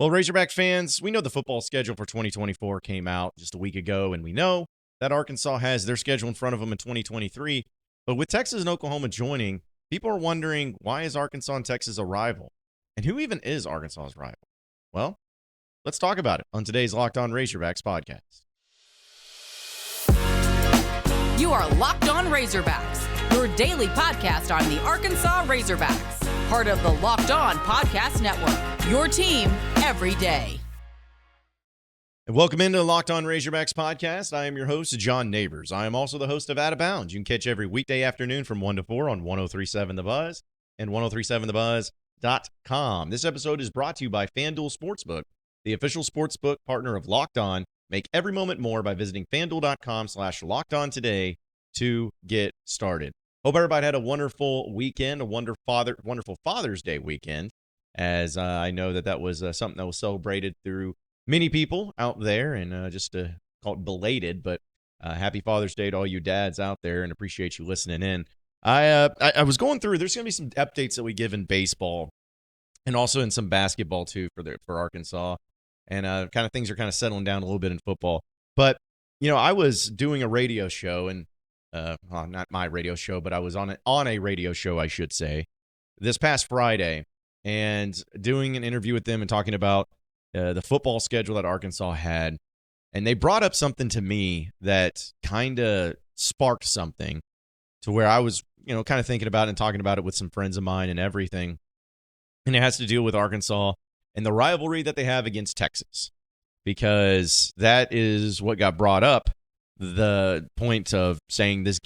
Well, Razorback fans, we know the football schedule for 2024 came out just a week ago, and we know that Arkansas has their schedule in front of them in 2023. But with Texas and Oklahoma joining, people are wondering, why is Arkansas and Texas a rival? And who even is Arkansas's rival? Well, let's talk about it on today's Locked On Razorbacks podcast. You are Locked On Razorbacks, your daily podcast on the Arkansas Razorbacks, part of the Locked On Podcast Network, your team every day. And welcome into the Locked On Razorbacks podcast. I am your host, John Nabors. I am also the host of Out of Bounds. You can catch every weekday afternoon from 1 to 4 on 103.7 The Buzz and 103.7thebuzz.com. This episode is brought to you by FanDuel Sportsbook, the official sportsbook partner of Locked On. Make every moment more by visiting FanDuel.com/LockedOn today to get started. Hope everybody had a wonderful weekend, a wonderful Father's Day weekend, as I know that was something that was celebrated through many people out there, and just to call it belated, but happy Father's Day to all you dads out there, and appreciate you listening in. I was going through, there's going to be some updates that we give in baseball and also in some basketball too for Arkansas, and kind of things are kind of settling down a little bit in football. But, I was doing a radio show, and well, not my radio show, but I was on a radio show, I should say, this past Friday, and doing an interview with them and talking about the football schedule that Arkansas had. And they brought up something to me that kind of sparked something to where I was, kind of thinking about it and talking about it with some friends of mine and everything. And it has to deal with Arkansas and the rivalry that they have against Texas, because that is what got brought up. The point of saying this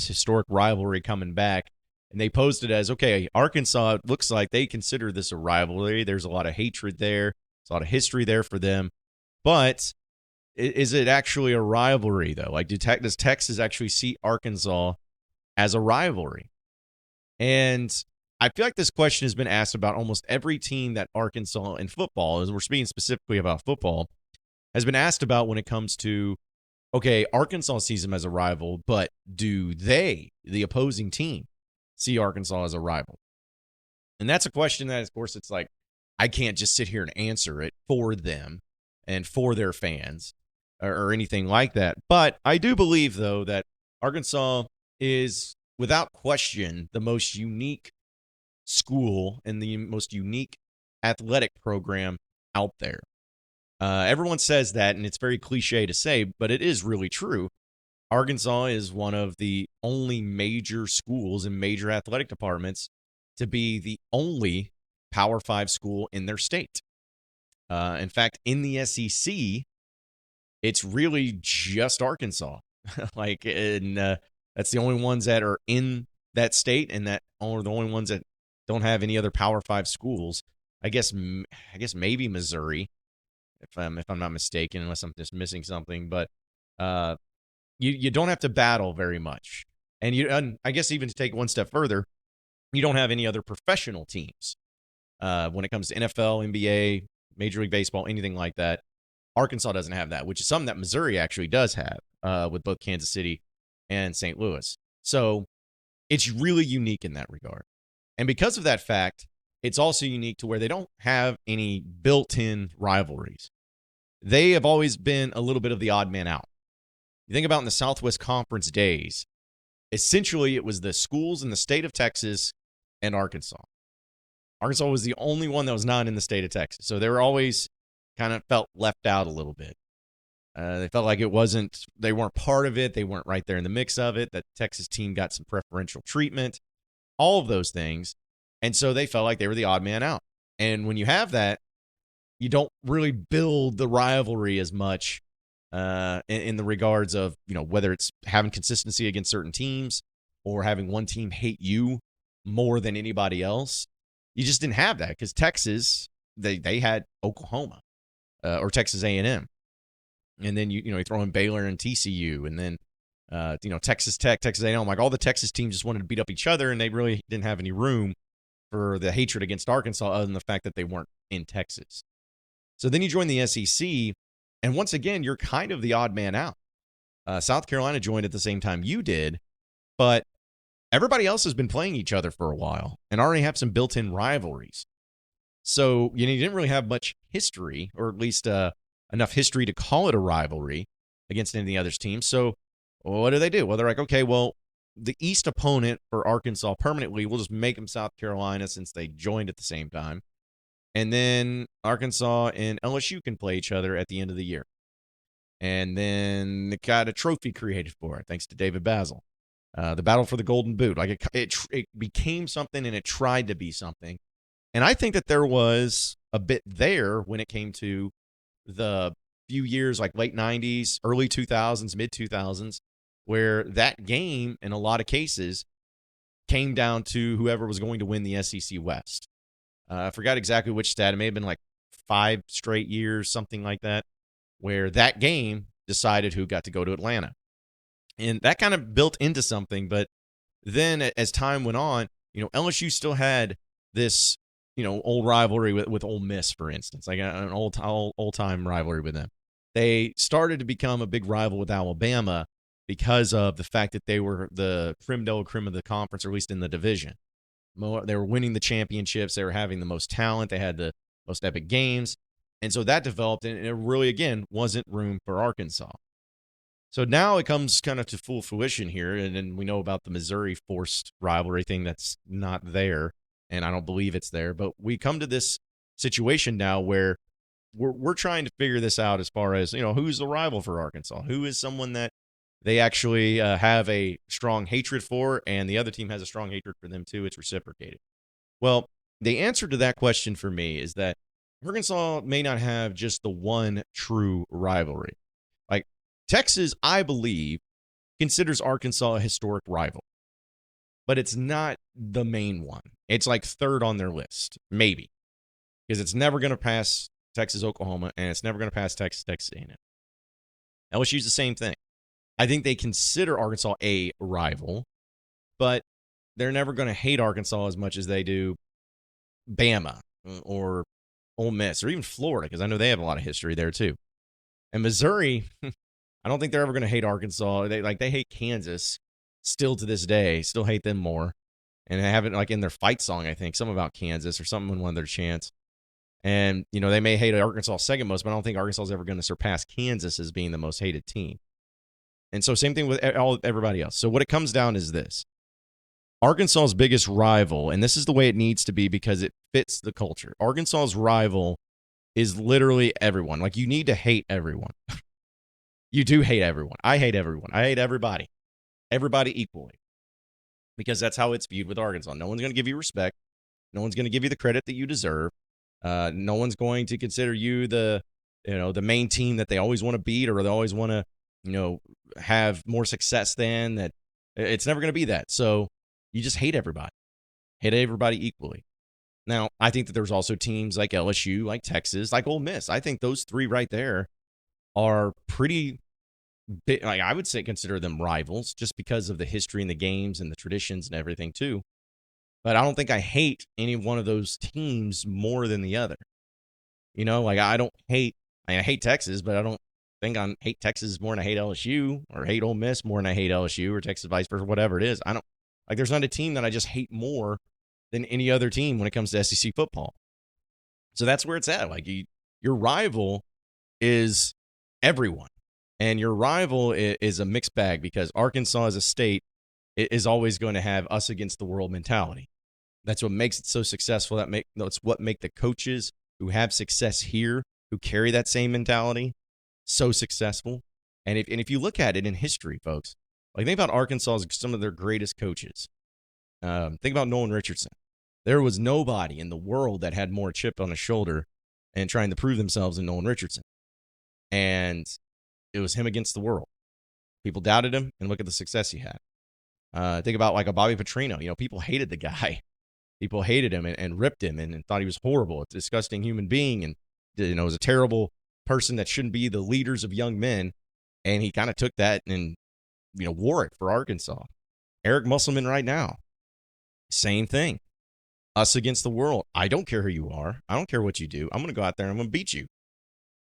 historic rivalry coming back, and they posed it as, okay, Arkansas, it looks like they consider this a rivalry. There's a lot of hatred there. There's a lot of history there for them. But is it actually a rivalry, though? Like, does Texas actually see Arkansas as a rivalry? And I feel like this question has been asked about almost every team that Arkansas in football, as we're speaking specifically about football, has been asked about when it comes to, okay, Arkansas sees them as a rival, but do they, the opposing team, see Arkansas as a rival? And that's a question that, of course, it's like, I can't just sit here and answer it for them and for their fans or anything like that. But I do believe, though, that Arkansas is, without question, the most unique school and the most unique athletic program out there. Everyone says that, and it's very cliche to say, but it is really true. Arkansas is one of the only major schools and major athletic departments to be the only Power 5 school in their state. In fact, in the SEC, it's really just Arkansas. That's the only ones that are in that state, and that are the only ones that don't have any other Power 5 schools. I guess maybe Missouri, if I'm not mistaken, unless I'm just missing something. But you don't have to battle very much, and I guess even to take one step further, you don't have any other professional teams when it comes to NFL, NBA, Major League Baseball, anything like that. Arkansas doesn't have that, which is something that Missouri actually does have with both Kansas City and St. Louis. So it's really unique in that regard, and because of that fact, it's also unique to where they don't have any built-in rivalries. They have always been a little bit of the odd man out. You think about in the Southwest Conference days, essentially it was the schools in the state of Texas and Arkansas. Arkansas was the only one that was not in the state of Texas. So they were always kind of felt left out a little bit. They felt like they weren't part of it. They weren't right there in the mix of it. That Texas team got some preferential treatment, all of those things. And so they felt like they were the odd man out. And when you have that, you don't really build the rivalry as much in the regards of, whether it's having consistency against certain teams or having one team hate you more than anybody else. You just didn't have that because Texas, they had Oklahoma or Texas A&M. And then, you throw in Baylor and TCU, and then, Texas Tech, Texas A&M. Like, all the Texas teams just wanted to beat up each other, and they really didn't have any room for the hatred against Arkansas other than the fact that they weren't in Texas. So then you join the SEC, and once again, you're kind of the odd man out. South Carolina joined at the same time you did, but everybody else has been playing each other for a while and already have some built-in rivalries. So you didn't really have much history, or at least enough history to call it a rivalry against any of the other teams. So what do? Well, they're like, okay, well, the East opponent for Arkansas permanently, we'll just make them South Carolina since they joined at the same time. And then Arkansas and LSU can play each other at the end of the year. And then they got a trophy created for it, thanks to David Basil. The battle for the Golden Boot. Like it became something, and it tried to be something. And I think that there was a bit there when it came to the few years, like late 90s, early 2000s, mid 2000s, where that game, in a lot of cases, came down to whoever was going to win the SEC West. I forgot exactly which stat. It may have been like 5 straight years, something like that, where that game decided who got to go to Atlanta. And that kind of built into something. But then as time went on, LSU still had this, old rivalry with Ole Miss, for instance, like an old-time rivalry with them. They started to become a big rival with Alabama because of the fact that they were the creme de la creme of the conference, or at least in the division. They were winning the championships. They were having the most talent. They had the most epic games. And so that developed, and it really, again, wasn't room for Arkansas. So now it comes kind of to full fruition here, and then we know about the Missouri forced rivalry thing that's not there, and I don't believe it's there. But we come to this situation now where we're trying to figure this out as far as, who's the rival for Arkansas? Who is someone that they actually have a strong hatred for, and the other team has a strong hatred for them too? It's reciprocated. Well, the answer to that question for me is that Arkansas may not have just the one true rivalry. Like Texas, I believe, considers Arkansas a historic rival, but it's not the main one. It's like third on their list, maybe, because it's never going to pass Texas, Oklahoma, and it's never going to pass Texas A&M. LSU's the same thing. I think they consider Arkansas a rival, but they're never going to hate Arkansas as much as they do Bama or Ole Miss or even Florida, because I know they have a lot of history there too. And Missouri, I don't think they're ever going to hate Arkansas. They hate Kansas still to this day, still hate them more. And they have it like in their fight song, I think, something about Kansas or something in one of their chants. And, they may hate Arkansas second most, but I don't think Arkansas is ever going to surpass Kansas as being the most hated team. And so same thing with everybody else. So what it comes down is this. Arkansas's biggest rival, and this is the way it needs to be because it fits the culture. Arkansas's rival is literally everyone. Like, you need to hate everyone. You do hate everyone. I hate everyone. I hate everybody. Everybody equally. Because that's how it's viewed with Arkansas. No one's going to give you respect. No one's going to give you the credit that you deserve. No one's going to consider you the main team that they always want to beat, or they always want to, have more success than that. It's never going to be that. So you just hate everybody. Hate everybody equally. Now, I think that there's also teams like LSU, like Texas, like Ole Miss. I think those three right there are pretty big. Like, I would say consider them rivals just because of the history and the games and the traditions and everything too. But I don't think I hate any one of those teams more than the other. I hate Texas, but I don't think I hate Texas more than I hate LSU, or hate Ole Miss more than I hate LSU, or Texas vice versa, whatever it is. There's not a team that I just hate more than any other team when it comes to SEC football. So that's where it's at. Like, your rival is everyone, and your rival is a mixed bag, because Arkansas as a state is always going to have us against the world mentality. That's what makes it so successful. That's what make the coaches who have success here, who carry that same mentality, so successful. And if you look at it in history, folks, like, think about Arkansas as some of their greatest coaches. Think about Nolan Richardson. There was nobody in the world that had more chip on his shoulder and trying to prove themselves than Nolan Richardson. And it was him against the world. People doubted him, and look at the success he had. Think about like a Bobby Petrino. People hated the guy. People hated him and ripped him and thought he was horrible, a disgusting human being, and was a terrible person that shouldn't be the leaders of young men. And he kind of took that and wore it for Arkansas. Eric Musselman right now, same thing. Us against the world. I don't care who you are. I don't care what you do. I'm going to go out there and I'm going to beat you.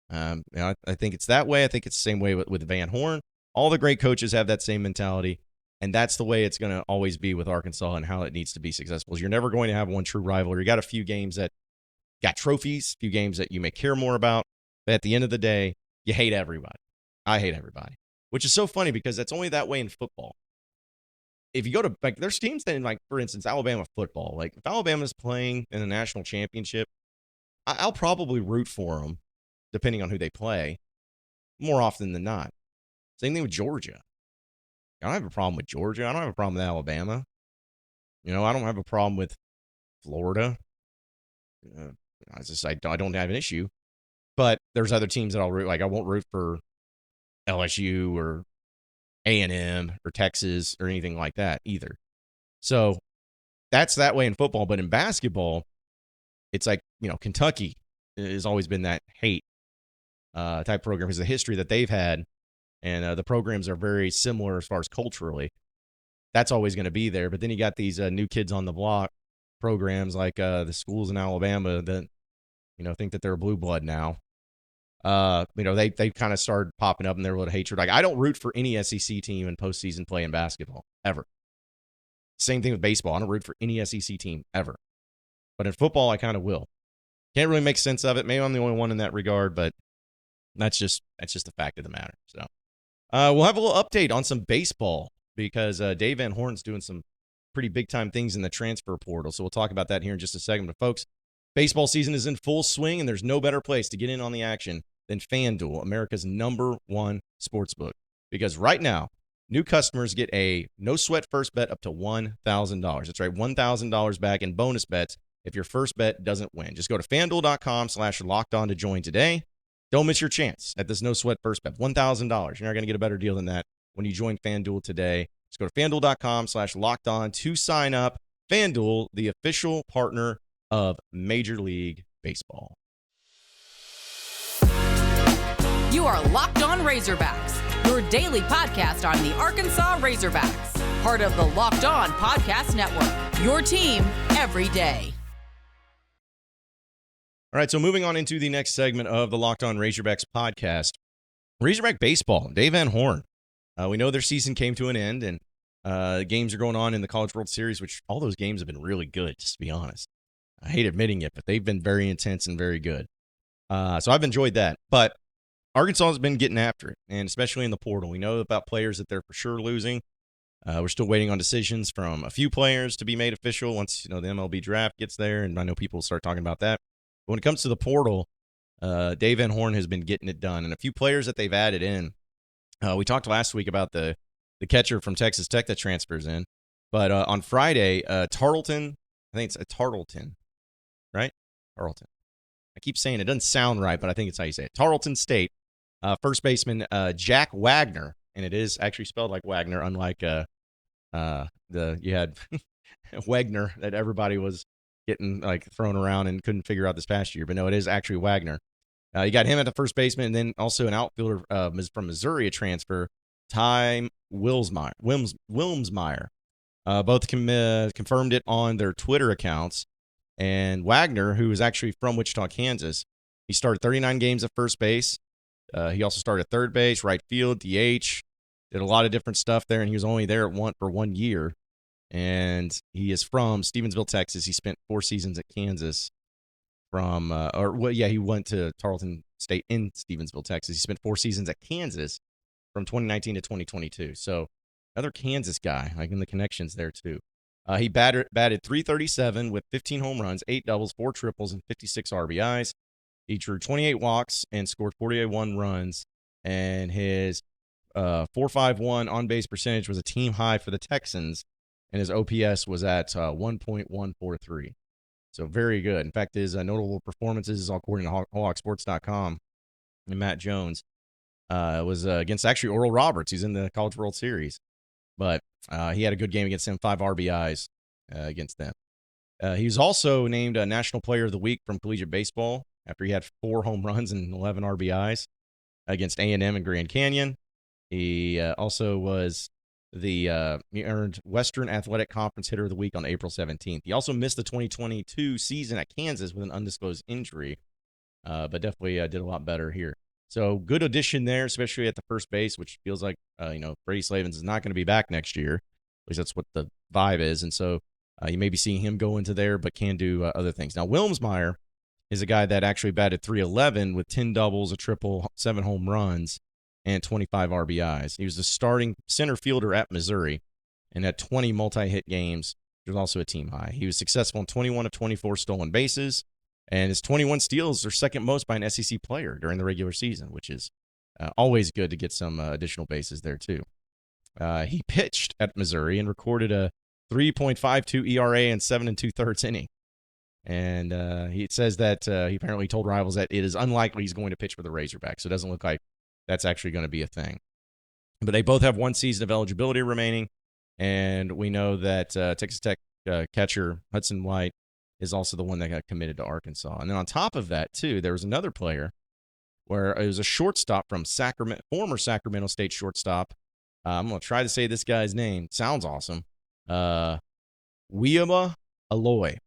I think it's that way. I think it's the same way with Van Horn. All the great coaches have that same mentality, and that's the way it's going to always be with Arkansas and how it needs to be successful. You're never going to have one true rival. You got a few games that got trophies, a few games that you may care more about. But at the end of the day, you hate everybody. I hate everybody, which is so funny because that's only that way in football. If you go to, like, there's teams that, like, for instance, Alabama football. Like, if Alabama's playing in a national championship, I'll probably root for them, depending on who they play, more often than not. Same thing with Georgia. I don't have a problem with Georgia. I don't have a problem with Alabama. I don't have a problem with Florida. I don't have an issue. But there's other teams that I'll root. Like, I won't root for LSU or A&M or Texas or anything like that either. So that's that way in football. But in basketball, it's like, Kentucky has always been that hate type program because of the history that they've had. And the programs are very similar as far as culturally. That's always going to be there. But then you got these new kids on the block programs like the schools in Alabama that, think that they're blue blood now. They kind of started popping up and they're a little hatred. Like, I don't root for any SEC team in postseason play in basketball, ever. Same thing with baseball. I don't root for any SEC team, ever. But in football, I kind of will. Can't really make sense of it. Maybe I'm the only one in that regard, but that's just the fact of the matter. So we'll have a little update on some baseball because Dave Van Horn's doing some pretty big-time things in the transfer portal. So we'll talk about that here in just a second. But, folks, baseball season is in full swing, and there's no better place to get in on the action than FanDuel, America's #1 sportsbook. Because right now, new customers get a no-sweat first bet up to $1,000. That's right, $1,000 back in bonus bets if your first bet doesn't win. Just go to FanDuel.com/lockedon to join today. Don't miss your chance at this no-sweat first bet. $1,000. You're not going to get a better deal than that when you join FanDuel today. Just go to FanDuel.com/lockedon to sign up. FanDuel, the official partner of Major League Baseball. You are Locked On Razorbacks, your daily podcast on the Arkansas Razorbacks, part of the Locked On Podcast Network, your team every day. All right, so moving on into the next segment of the Locked On Razorbacks podcast, Razorback baseball, Dave Van Horn. We know their season came to an end, and games are going on in the College World Series, which all those games have been really good, just to be honest. I hate admitting it, but they've been very intense and very good. So I've enjoyed that. But Arkansas has been getting after it, and especially in the portal. We know about players that they're for sure losing. We're still waiting on decisions from a few players to be made official once the MLB draft gets there, and I know people will start talking about that. But when it comes to the portal, Dave Van Horn has been getting it done. And a few players that they've added in, we talked last week about the catcher from Texas Tech that transfers in. But on Friday, Tarleton, I think it's Tarleton, right? Tarleton. I keep saying it doesn't sound right, but I think it's how you say it. Tarleton State, first baseman Jack Wagner, and it is actually spelled like Wagner, unlike you had Wagner that everybody was getting like thrown around and couldn't figure out this past year. But no, it is actually Wagner. You got him at the first baseman, and then also an outfielder from Missouri, a transfer, Ty Wilmsmeyer. Both confirmed it on their Twitter accounts. And Wagner, who is actually from Wichita, Kansas, he started 39 games at first base. He also started third base, right field, DH, did a lot of different stuff there, and he was only there for 1 year. And he is from Stevensville, Texas. He spent 4 seasons at Kansas he went to Tarleton State in Stevensville, Texas. He spent 4 seasons at Kansas from 2019 to 2022. So another Kansas guy, like in the connections there too. He batted .337 with 15 home runs, 8 doubles, 4 triples, and 56 RBIs. He drew 28 walks and scored 41 runs. And his .451 on-base percentage was a team high for the Texans. And his OPS was at 1.143. So very good. In fact, his notable performances is all according to HawkSports.com and Matt Jones. Was against actually Oral Roberts. He's in the College World Series. But he had a good game against them, 5 RBIs against them. He was also named National Player of the Week from Collegiate Baseball after he had 4 home runs and 11 RBIs against A&M and Grand Canyon. He also was he earned Western Athletic Conference Hitter of the Week on April 17th. He also missed the 2022 season at Kansas with an undisclosed injury, but definitely did a lot better here. So good addition there, especially at the first base, which feels like, Brady Slavens is not going to be back next year. At least that's what the vibe is. And so you may be seeing him go into there, but can do other things. Now, Wilmsmeyer is a guy that actually batted .311 with 10 doubles, a triple, 7 home runs, and 25 RBIs. He was the starting center fielder at Missouri and had 20 multi-hit games. There's also a team high. He was successful in 21 of 24 stolen bases, and his 21 steals are second most by an SEC player during the regular season, which is always good to get some additional bases there too. He pitched at Missouri and recorded a 3.52 ERA and 7 2/3 inning. And he says that he apparently told Rivals that it is unlikely he's going to pitch for the Razorbacks, so it doesn't look like that's actually going to be a thing. But they both have 1 season of eligibility remaining, and we know that Texas Tech catcher Hudson White is also the one that got committed to Arkansas. And then on top of that, too, there was another player where it was a shortstop from former Sacramento State shortstop. I'm going to try to say this guy's name. Sounds awesome. Wiema Aloy.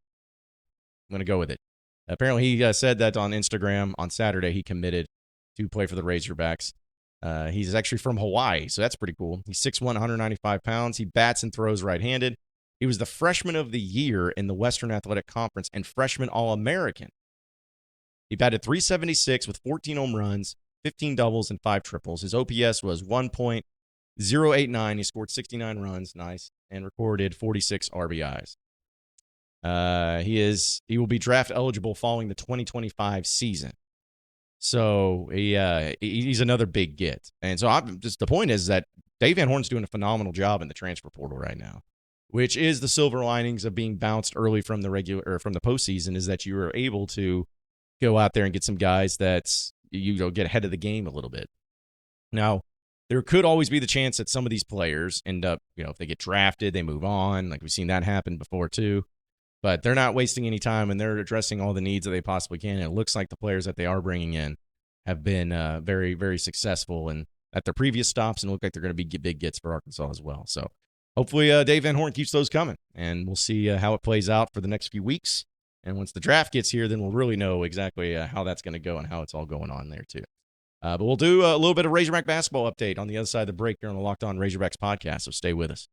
I'm going to go with it. Apparently, he said that on Instagram on Saturday he committed to play for the Razorbacks. He's actually from Hawaii, so that's pretty cool. He's 6'1", 195 pounds. He bats and throws right-handed. He was the freshman of the year in the Western Athletic Conference and freshman All-American. He batted .376 with 14 home runs, 15 doubles, and 5 triples. His OPS was 1.089. He scored 69 runs, nice, and recorded 46 RBIs. He will be draft eligible following the 2025 season. So he's another big get. And so the point is that Dave Van Horn's doing a phenomenal job in the transfer portal right now, which is the silver linings of being bounced early from the postseason, is that you are able to go out there and get some guys that get ahead of the game a little bit. Now, there could always be the chance that some of these players end up, if they get drafted, they move on. Like we've seen that happen before too. But they're not wasting any time, and they're addressing all the needs that they possibly can. And it looks like the players that they are bringing in have been very, very successful at their previous stops, and look like they're going to be big gets for Arkansas as well. So hopefully Dave Van Horn keeps those coming, and we'll see how it plays out for the next few weeks. And once the draft gets here, then we'll really know exactly how that's going to go and how it's all going on there too. But we'll do a little bit of Razorback basketball update on the other side of the break here on the Locked On Razorbacks podcast, so stay with us.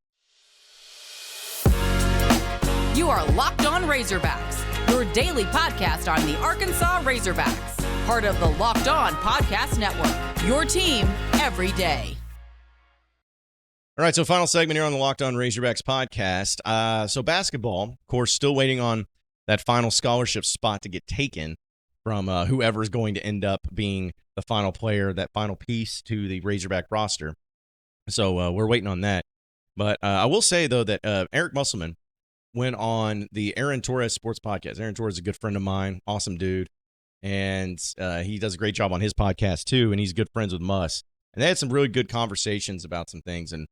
You are Locked On Razorbacks, your daily podcast on the Arkansas Razorbacks, part of the Locked On Podcast Network, your team every day. All right, so final segment here on the Locked On Razorbacks podcast. So basketball, of course, still waiting on that final scholarship spot to get taken from whoever is going to end up being the final player, that final piece to the Razorback roster. So we're waiting on that. But I will say, though, that Eric Musselman went on the Aaron Torres Sports Podcast. Aaron Torres is a good friend of mine, awesome dude, and he does a great job on his podcast too, and he's good friends with Muss. And they had some really good conversations about some things, and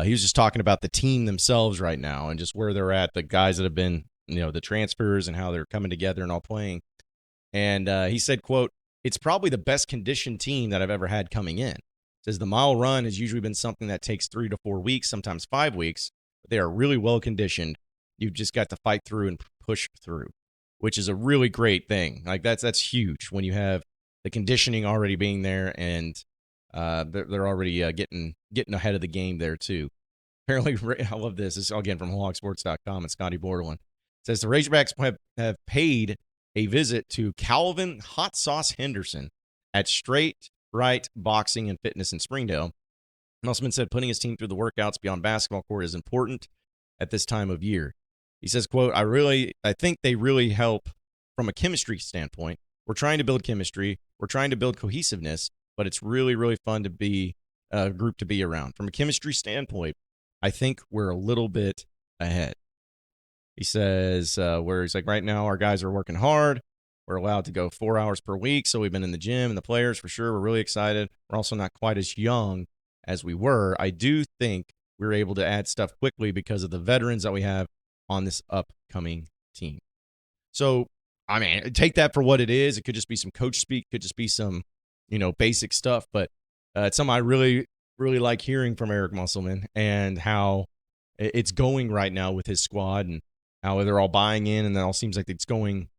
he was just talking about the team themselves right now and just where they're at, the guys that have been, the transfers and how they're coming together and all playing. And he said, quote, "It's probably the best conditioned team that I've ever had coming in." Says the mile run has usually been something that takes 3 to 4 weeks, sometimes 5 weeks, but they are really well conditioned. You've just got to fight through and push through, which is a really great thing. Like that's huge when you have the conditioning already being there, and they're already getting ahead of the game there too. Apparently, I love this. This is again from hogsports.com and Scotty Bordelin. It says the Razorbacks have paid a visit to Calvin Hot Sauce Henderson at Straight Right Boxing and Fitness in Springdale. Musselman said putting his team through the workouts beyond basketball court is important at this time of year. He says, quote, I think they really help from a chemistry standpoint. We're trying to build chemistry. We're trying to build cohesiveness, but it's really, really fun to be a group to be around. From a chemistry standpoint, I think we're a little bit ahead. He says, where he's like, right now our guys are working hard. We're allowed to go 4 hours per week, so we've been in the gym, and the players, for sure, we're really excited. We're also not quite as young as we were. I do think we're able to add stuff quickly because of the veterans that we have on this upcoming team. So, I mean, take that for what it is. It could just be some coach speak, could just be some, basic stuff, but it's something I really, really like hearing from Eric Musselman and how it's going right now with his squad and how they're all buying in, and it all seems like it's going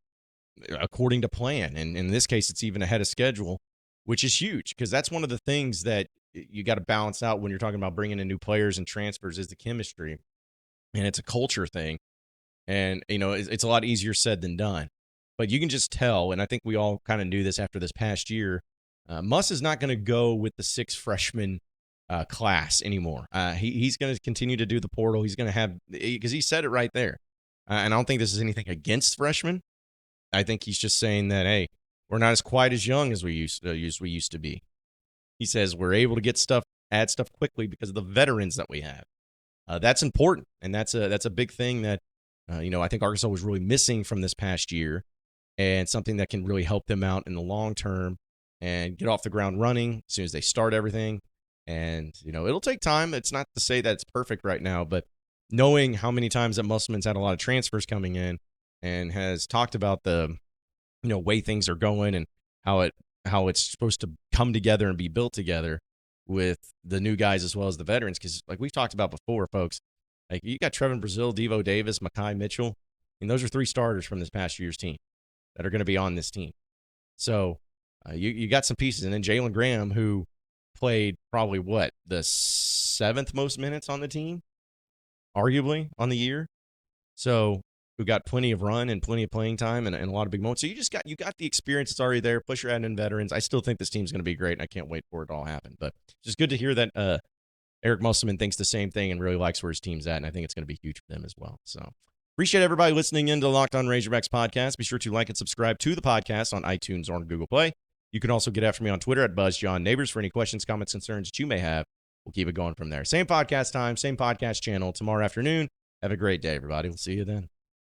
according to plan. And in this case, it's even ahead of schedule, which is huge because that's one of the things that you got to balance out when you're talking about bringing in new players and transfers is the chemistry. And it's a culture thing. And, it's a lot easier said than done. But you can just tell, and I think we all kind of knew this after this past year, Muss is not going to go with the 6 freshman class anymore. He's going to continue to do the portal. He's going to have, because he said it right there. And I don't think this is anything against freshmen. I think he's just saying that, hey, we're not as quite as young as we used to be. He says we're able to add stuff quickly because of the veterans that we have. That's important, and that's a big thing that I think Arkansas was really missing from this past year, and something that can really help them out in the long term and get off the ground running as soon as they start everything. And it'll take time. It's not to say that it's perfect right now, but knowing how many times that Musselman's had a lot of transfers coming in and has talked about the way things are going and how it's supposed to come together and be built together with the new guys as well as the veterans. Because like we've talked about before, folks, like you got Trevin Brazil, Devo Davis, Makai Mitchell, and those are 3 starters from this past year's team that are going to be on this team. So you got some pieces. And then Jalen Graham, who played probably the 7th most minutes on the team, arguably on the year. So who got plenty of run and plenty of playing time and a lot of big moments. So you got the experience that's already there. Plus you're adding in veterans. I still think this team's going to be great, and I can't wait for it to all happen. But it's just good to hear that Eric Musselman thinks the same thing and really likes where his team's at, and I think it's going to be huge for them as well. So appreciate everybody listening in to the Locked On Razorbacks podcast. Be sure to like and subscribe to the podcast on iTunes or on Google Play. You can also get after me on Twitter at BuzzJohnNabors for any questions, comments, concerns that you may have. We'll keep it going from there. Same podcast time, same podcast channel tomorrow afternoon. Have a great day, everybody. We'll see you then.